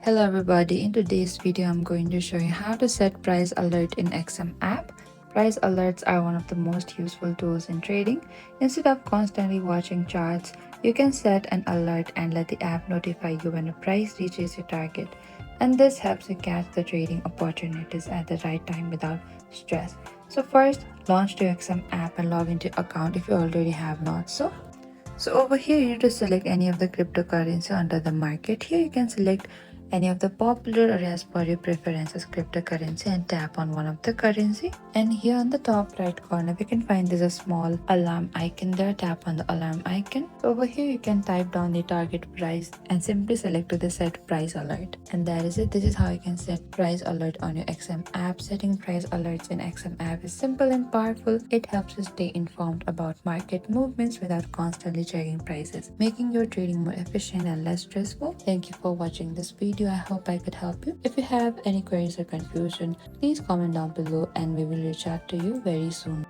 Hello everybody, in today's video I'm going to show you how to set price alert in XM app. Price alerts are one of the most useful tools in trading. Instead of constantly watching charts, you can set an alert and let the app notify you when a price reaches your target. And this helps you catch the trading opportunities at the right time without stress. So first, launch the XM app and log into your account if you already have not. So over here you need to select any of the cryptocurrency under the market. Here you can select any of the popular or as per your preferences cryptocurrency and tap on one of the currency. And here on the top right corner we can find there's a small alarm icon there. Tap on the alarm icon. Over here you can type down the target price and simply select to the set price alert. And that is it. This is how you can set price alert on your XM app. Setting price alerts in XM app is simple and powerful. It helps you stay informed about market movements without constantly checking prices, making your trading more efficient and less stressful. Thank you for watching this video. I hope I could help you. If you have any queries or confusion, please comment down below and we will reach out to you very soon.